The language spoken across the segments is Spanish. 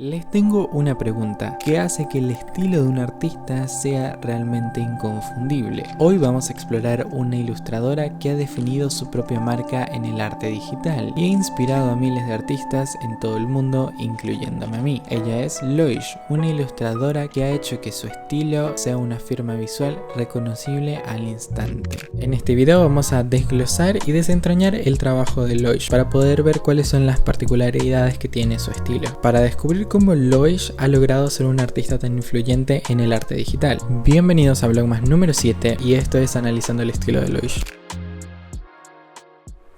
Les tengo una pregunta, ¿qué hace que el estilo de un artista sea realmente inconfundible? Hoy vamos a explorar una ilustradora que ha definido su propia marca en el arte digital y ha inspirado a miles de artistas en todo el mundo, incluyéndome a mí. Ella es Loish, una ilustradora que ha hecho que su estilo sea una firma visual reconocible al instante. En este video vamos a desglosar y desentrañar el trabajo de Loish para poder ver cuáles son las particularidades que tiene su estilo, para descubrir cómo Loish ha logrado ser un artista tan influyente en el arte digital. Bienvenidos a Vlogmas número 7 y esto es analizando el estilo de Loish.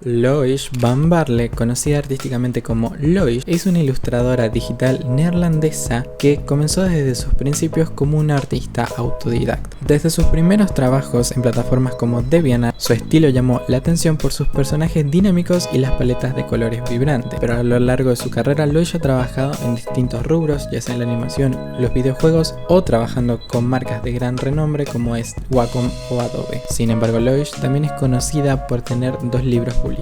Loish van Baarle, conocida artísticamente como Loish, es una ilustradora digital neerlandesa que comenzó desde sus principios como una artista autodidacta. Desde sus primeros trabajos en plataformas como DeviantArt, su estilo llamó la atención por sus personajes dinámicos y las paletas de colores vibrantes, pero a lo largo de su carrera Loish ha trabajado en distintos rubros, ya sea en la animación, los videojuegos o trabajando con marcas de gran renombre como es Wacom o Adobe. Sin embargo, Loish también es conocida por tener dos libros publicados.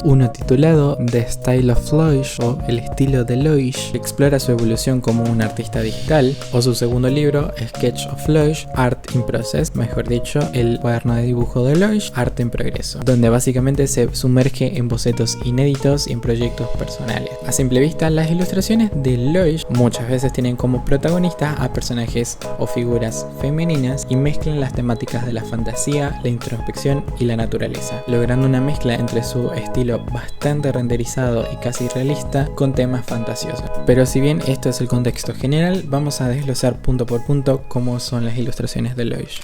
Uno titulado The Style of Loish o El estilo de Loish, que explora su evolución como un artista digital, o su segundo libro, Sketch of Loish, Art in Process, mejor dicho, el cuaderno de dibujo de Loish, Arte en Progreso, donde básicamente se sumerge en bocetos inéditos y en proyectos personales. A simple vista, las ilustraciones de Loish muchas veces tienen como protagonistas a personajes o figuras femeninas y mezclan las temáticas de la fantasía, la introspección y la naturaleza, logrando una mezcla entre su estilo bastante renderizado y casi realista con temas fantasiosos. Pero si bien esto es el contexto general, vamos a desglosar punto por punto cómo son las ilustraciones de Loish.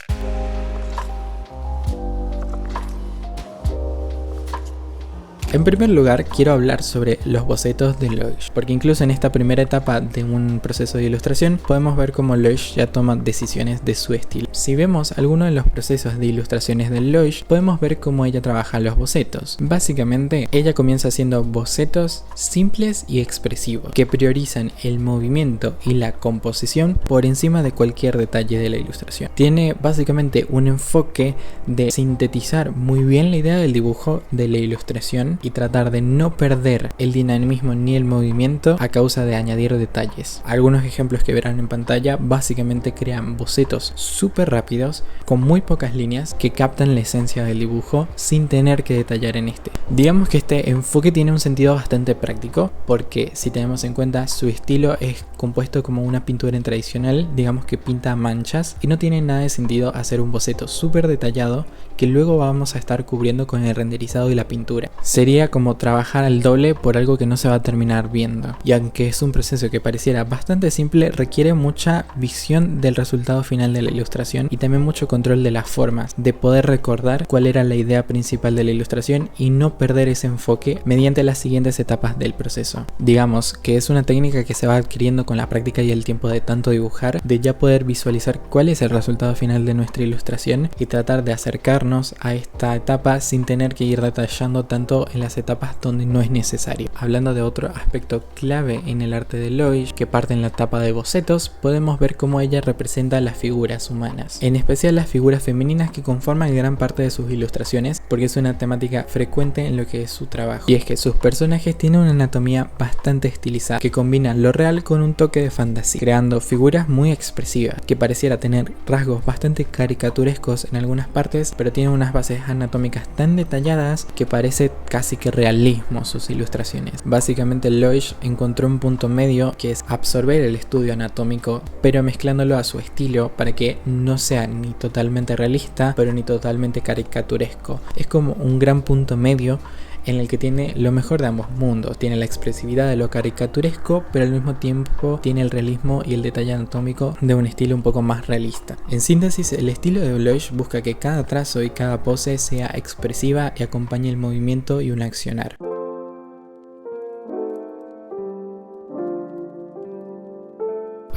En primer lugar, quiero hablar sobre los bocetos de Loish, porque incluso en esta primera etapa de un proceso de ilustración podemos ver cómo Loish ya toma decisiones de su estilo. Si vemos algunos de los procesos de ilustraciones de Loish, podemos ver cómo ella trabaja los bocetos. Básicamente, ella comienza haciendo bocetos simples y expresivos, que priorizan el movimiento y la composición por encima de cualquier detalle de la ilustración. Tiene básicamente un enfoque de sintetizar muy bien la idea del dibujo de la ilustración y tratar de no perder el dinamismo ni el movimiento a causa de añadir detalles. Algunos ejemplos que verán en pantalla básicamente crean bocetos súper rápidos con muy pocas líneas que captan la esencia del dibujo sin tener que detallar en este. Digamos que este enfoque tiene un sentido bastante práctico porque si tenemos en cuenta su estilo es compuesto como una pintura en tradicional, digamos que pinta a manchas y no tiene nada de sentido hacer un boceto súper detallado que luego vamos a estar cubriendo con el renderizado y la pintura. Sería como trabajar al doble por algo que no se va a terminar viendo. Y aunque es un proceso que pareciera bastante simple, requiere mucha visión del resultado final de la ilustración y también mucho control de las formas, de poder recordar cuál era la idea principal de la ilustración y no perder ese enfoque mediante las siguientes etapas del proceso. Digamos que es una técnica que se va adquiriendo con la práctica y el tiempo de tanto dibujar, de ya poder visualizar cuál es el resultado final de nuestra ilustración y tratar de acercarnos a esta etapa sin tener que ir detallando tanto en las etapas donde no es necesario. Hablando de otro aspecto clave en el arte de Loish, que parte en la etapa de bocetos, podemos ver cómo ella representa las figuras humanas, en especial las figuras femeninas que conforman gran parte de sus ilustraciones, porque es una temática frecuente en lo que es su trabajo. Y es que sus personajes tienen una anatomía bastante estilizada, que combina lo real con un toque de fantasía, creando figuras muy expresivas, que pareciera tener rasgos bastante caricaturescos en algunas partes, pero tienen unas bases anatómicas tan detalladas que parece casi que realismo sus ilustraciones. Básicamente Loish encontró un punto medio que es absorber el estudio anatómico pero mezclándolo a su estilo para que no sea ni totalmente realista pero ni totalmente caricaturesco. Es como un gran punto medio en el que tiene lo mejor de ambos mundos. Tiene la expresividad de lo caricaturesco, pero al mismo tiempo tiene el realismo y el detalle anatómico de un estilo un poco más realista. En síntesis, el estilo de Loish busca que cada trazo y cada pose sea expresiva y acompañe el movimiento y un accionar.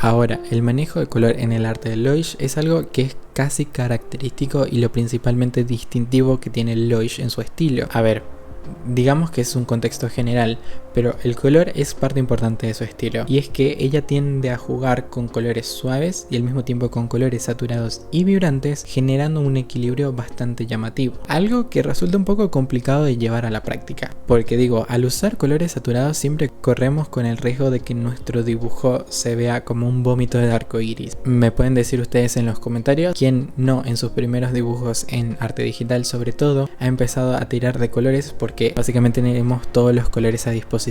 Ahora, el manejo de color en el arte de Loish es algo que es casi característico y lo principalmente distintivo que tiene Loish en su estilo. A ver, digamos que es un contexto general, pero el color es parte importante de su estilo, y es que ella tiende a jugar con colores suaves y al mismo tiempo con colores saturados y vibrantes, generando un equilibrio bastante llamativo, algo que resulta un poco complicado de llevar a la práctica, porque digo, al usar colores saturados siempre corremos con el riesgo de que nuestro dibujo se vea como un vómito de arco iris. Me pueden decir ustedes en los comentarios quién no en sus primeros dibujos en arte digital sobre todo ha empezado a tirar de colores, porque básicamente tenemos todos los colores a disposición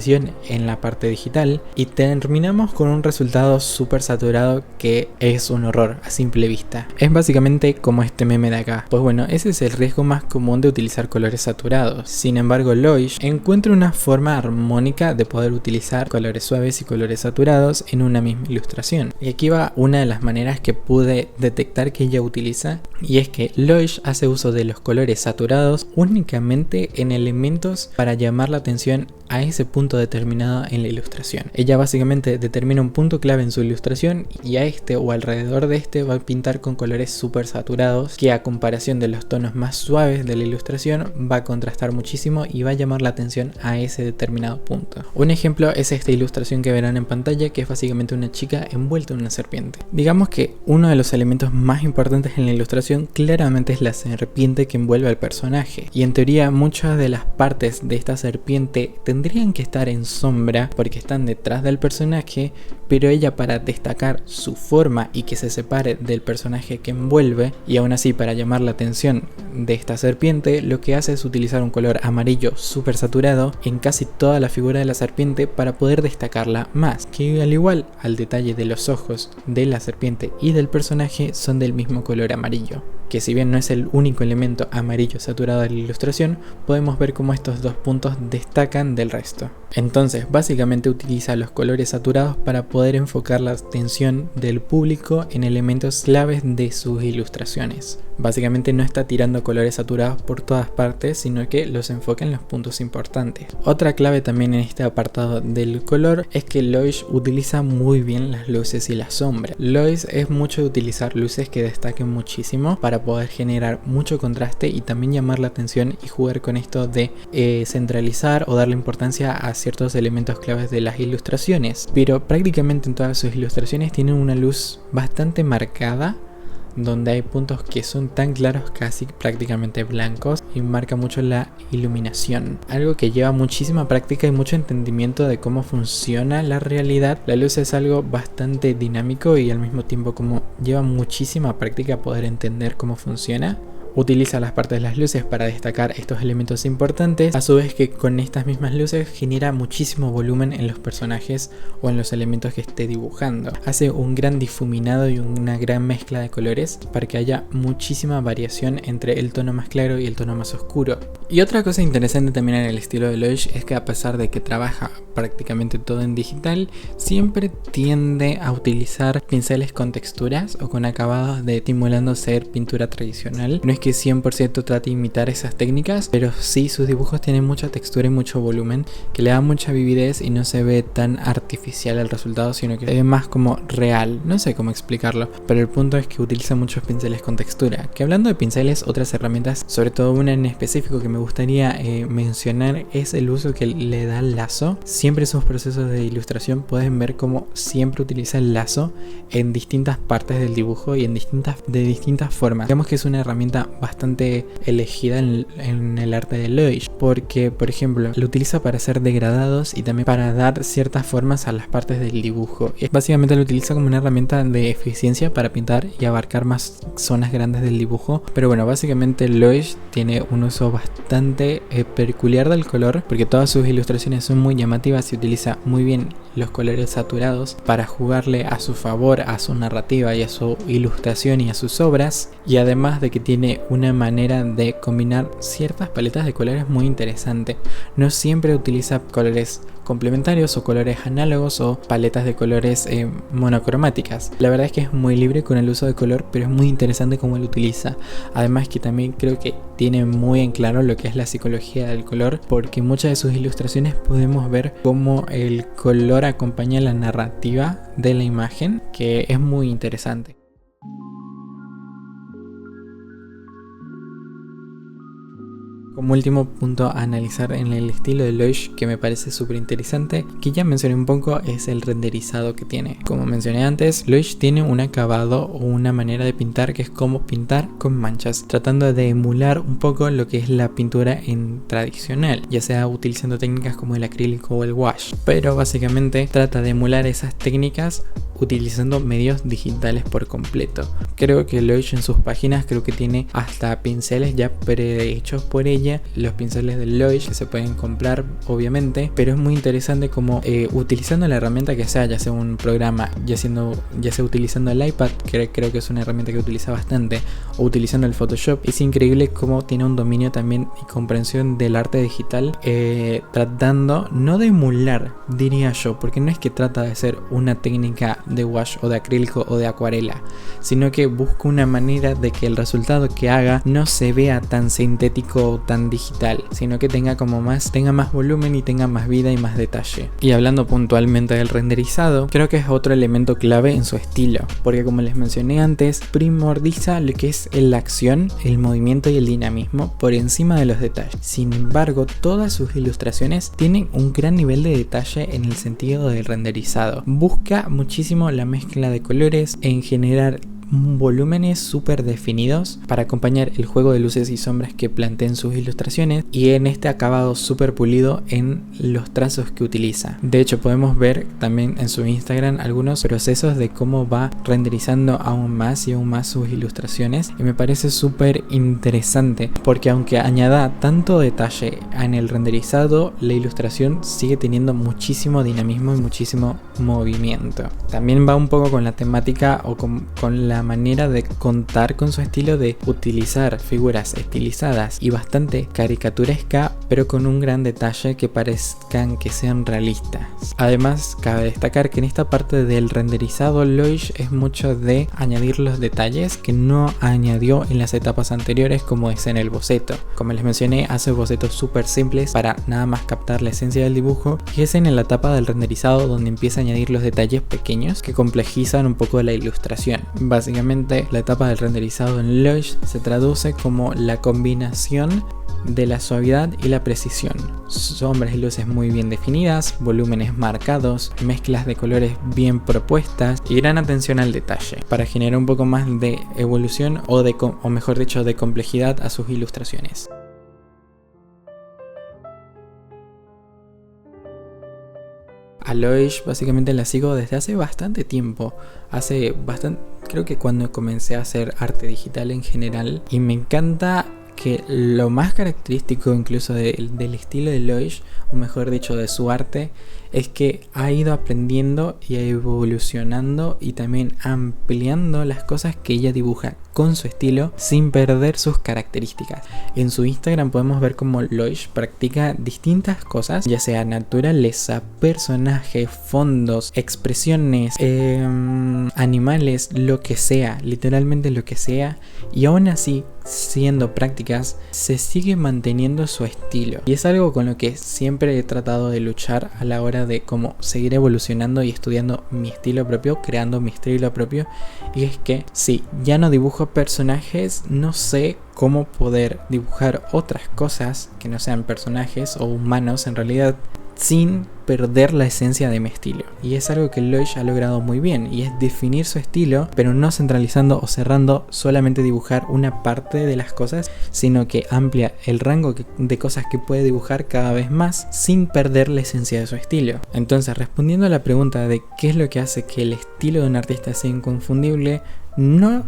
en la parte digital y terminamos con un resultado súper saturado que es un horror a simple vista. Es básicamente como este meme de acá. Pues bueno, ese es el riesgo más común de utilizar colores saturados. Sin embargo, Loish encuentra una forma armónica de poder utilizar colores suaves y colores saturados en una misma ilustración. Y aquí va una de las maneras que pude detectar que ella utiliza, y es que Loish hace uso de los colores saturados únicamente en elementos para llamar la atención a ese punto determinado en la ilustración. Ella básicamente determina un punto clave en su ilustración y a este o alrededor de este va a pintar con colores súper saturados que a comparación de los tonos más suaves de la ilustración va a contrastar muchísimo y va a llamar la atención a ese determinado punto. Un ejemplo es esta ilustración que verán en pantalla, que es básicamente una chica envuelta en una serpiente. Digamos que uno de los elementos más importantes en la ilustración claramente es la serpiente que envuelve al personaje, y en teoría muchas de las partes de esta serpiente tendrían que estar en sombra porque están detrás del personaje, pero ella, para destacar su forma y que se separe del personaje que envuelve, y aún así para llamar la atención de esta serpiente, lo que hace es utilizar un color amarillo súper saturado en casi toda la figura de la serpiente para poder destacarla más, que al igual al detalle de los ojos de la serpiente y del personaje son del mismo color amarillo, que si bien no es el único elemento amarillo saturado de la ilustración, podemos ver cómo estos dos puntos destacan del resto. Entonces básicamente utiliza los colores saturados para poder enfocar la atención del público en elementos claves de sus ilustraciones. Básicamente no está tirando colores saturados por todas partes, sino que los enfoca en los puntos importantes. Otra clave también en este apartado del color es que Loish utiliza muy bien las luces y las sombras. Loish es mucho de utilizar luces que destaquen muchísimo para poder generar mucho contraste y también llamar la atención y jugar con esto de centralizar o darle importancia a ciertos elementos claves de las ilustraciones. Pero prácticamente en todas sus ilustraciones tienen una luz bastante marcada, donde hay puntos que son tan claros, casi prácticamente blancos, y marca mucho la iluminación, algo que lleva muchísima práctica y mucho entendimiento de cómo funciona la realidad. La luz es algo bastante dinámico y al mismo tiempo como lleva muchísima práctica poder entender cómo funciona. Utiliza las partes de las luces para destacar estos elementos importantes, a su vez que con estas mismas luces genera muchísimo volumen en los personajes o en los elementos que esté dibujando. Hace un gran difuminado y una gran mezcla de colores para que haya muchísima variación entre el tono más claro y el tono más oscuro. Y otra cosa interesante también en el estilo de Loish es que, a pesar de que trabaja prácticamente todo en digital, siempre tiende a utilizar pinceles con texturas o con acabados de simulando ser pintura tradicional. No es que 100% trate de imitar esas técnicas, pero sí sus dibujos tienen mucha textura y mucho volumen, que le da mucha vividez y no se ve tan artificial el resultado, sino que se ve más como real. No sé cómo explicarlo, pero el punto es que utiliza muchos pinceles con textura. Que hablando de pinceles, otras herramientas, sobre todo una en específico que me gustaría mencionar, es el uso que le da el lazo. Siempre en sus procesos de ilustración pueden ver cómo siempre utiliza el lazo en distintas partes del dibujo y de distintas formas. Digamos que es una herramienta bastante elegida en el arte de Loish, porque por ejemplo lo utiliza para hacer degradados y también para dar ciertas formas a las partes del dibujo. Y básicamente lo utiliza como una herramienta de eficiencia para pintar y abarcar más zonas grandes del dibujo. Pero bueno, básicamente Loish tiene un uso bastante peculiar del color, porque todas sus ilustraciones son muy llamativas y utiliza muy bien los colores saturados para jugarle a su favor a su narrativa y a su ilustración y a sus obras. Y además de que tiene una manera de combinar ciertas paletas de colores muy interesante. No siempre utiliza colores complementarios o colores análogos o paletas de colores monocromáticas. La verdad es que es muy libre con el uso de color, pero es muy interesante cómo lo utiliza. Además que también creo que tiene muy en claro lo que es la psicología del color, porque en muchas de sus ilustraciones podemos ver cómo el color acompaña la narrativa de la imagen, que es muy interesante. Como último punto a analizar en el estilo de Loish, que me parece súper interesante, que ya mencioné un poco, es el renderizado que tiene. Como mencioné antes, Loish tiene un acabado o una manera de pintar que es como pintar con manchas, tratando de emular un poco lo que es la pintura en tradicional, ya sea utilizando técnicas como el acrílico o el wash, pero básicamente trata de emular esas técnicas utilizando medios digitales por completo. Creo que Loish en sus páginas creo que tiene hasta pinceles ya prehechos por ella, los pinceles de Loish que se pueden comprar obviamente, pero es muy interesante como utilizando la herramienta que sea, ya sea un programa, ya sea utilizando el iPad, que creo que es una herramienta que utiliza bastante, o utilizando el Photoshop, es increíble cómo tiene un dominio también y comprensión del arte digital, tratando no de emular, diría yo, porque no es que trata de hacer una técnica de wash o de acrílico o de acuarela, sino que busca una manera de que el resultado que haga no se vea tan sintético o tan digital, sino que tenga más volumen y tenga más vida y más detalle. Y hablando puntualmente del renderizado, creo que es otro elemento clave en su estilo, porque como les mencioné antes, primordiza lo que es la acción, el movimiento y el dinamismo por encima de los detalles. Sin embargo, todas sus ilustraciones tienen un gran nivel de detalle en el sentido del renderizado. Busca muchísimo la mezcla de colores en generar volúmenes súper definidos para acompañar el juego de luces y sombras que plantea en sus ilustraciones, y en este acabado súper pulido en los trazos que utiliza. De hecho, podemos ver también en su Instagram algunos procesos de cómo va renderizando aún más y aún más sus ilustraciones, y me parece súper interesante porque aunque añada tanto detalle en el renderizado, la ilustración sigue teniendo muchísimo dinamismo y muchísimo movimiento. También va un poco con la temática o con la manera de contar con su estilo de utilizar figuras estilizadas y bastante caricaturesca, pero con un gran detalle que parezcan que sean realistas. Además, cabe destacar que en esta parte del renderizado, Loish es mucho de añadir los detalles que no añadió en las etapas anteriores, como es en el boceto. Como les mencioné, hace bocetos súper simples para nada más captar la esencia del dibujo, y es en la etapa del renderizado donde empieza a añadir los detalles pequeños que complejizan un poco la ilustración. Básicamente, la etapa del renderizado en Loish se traduce como la combinación de la suavidad y la precisión. Sombras y luces muy bien definidas, volúmenes marcados, mezclas de colores bien propuestas y gran atención al detalle para generar un poco más de evolución o mejor dicho de complejidad a sus ilustraciones. A Loish básicamente la sigo desde hace bastante tiempo, creo que cuando comencé a hacer arte digital en general, y me encanta que lo más característico incluso del estilo de Loish, o mejor dicho de su arte, es que ha ido aprendiendo y evolucionando y también ampliando las cosas que ella dibuja con su estilo sin perder sus características. En su Instagram podemos ver cómo Loish practica distintas cosas, ya sea naturaleza, personajes, fondos, expresiones, animales, lo que sea, literalmente lo que sea, y aún así, siendo prácticas, se sigue manteniendo su estilo, y es algo con lo que siempre he tratado de luchar a la hora de cómo seguir evolucionando y estudiando mi estilo propio, creando mi estilo propio. Y es que si ya no dibujo personajes, no sé cómo poder dibujar otras cosas que no sean personajes o humanos en realidad, sin perder la esencia de mi estilo. Y es algo que Loish ha logrado muy bien, y es definir su estilo, pero no centralizando o cerrando solamente dibujar una parte de las cosas, sino que amplia el rango de cosas que puede dibujar cada vez más sin perder la esencia de su estilo. Entonces, respondiendo a la pregunta de qué es lo que hace que el estilo de un artista sea inconfundible,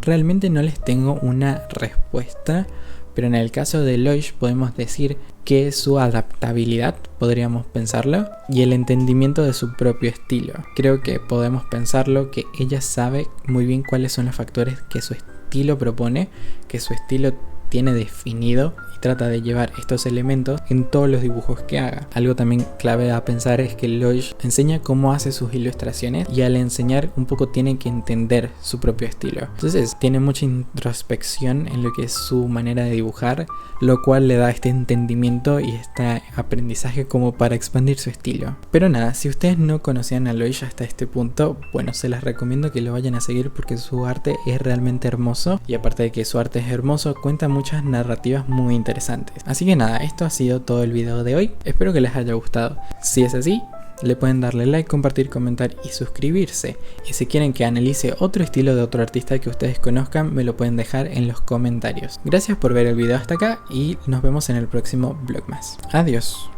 realmente no les tengo una respuesta, pero en el caso de Loish podemos decir que es su adaptabilidad, podríamos pensarlo, y el entendimiento de su propio estilo. Creo que podemos pensarlo que ella sabe muy bien cuáles son los factores que su estilo propone, que su estilo tiene definido, y trata de llevar estos elementos en todos los dibujos que haga. Algo también clave a pensar es que Loish enseña cómo hace sus ilustraciones, y al enseñar un poco tiene que entender su propio estilo. Entonces tiene mucha introspección en lo que es su manera de dibujar, lo cual le da este entendimiento y este aprendizaje como para expandir su estilo. Pero nada, si ustedes no conocían a Loish hasta este punto, bueno, se les recomiendo que lo vayan a seguir porque su arte es realmente hermoso, y aparte de que su arte es hermoso, cuenta mucho muchas narrativas muy interesantes. Así que nada, esto ha sido todo el video de hoy, espero que les haya gustado. Si es así, le pueden darle like, compartir, comentar y suscribirse. Y si quieren que analice otro estilo de otro artista que ustedes conozcan, me lo pueden dejar en los comentarios. Gracias por ver el video hasta acá y nos vemos en el próximo Vlogmas. Adiós.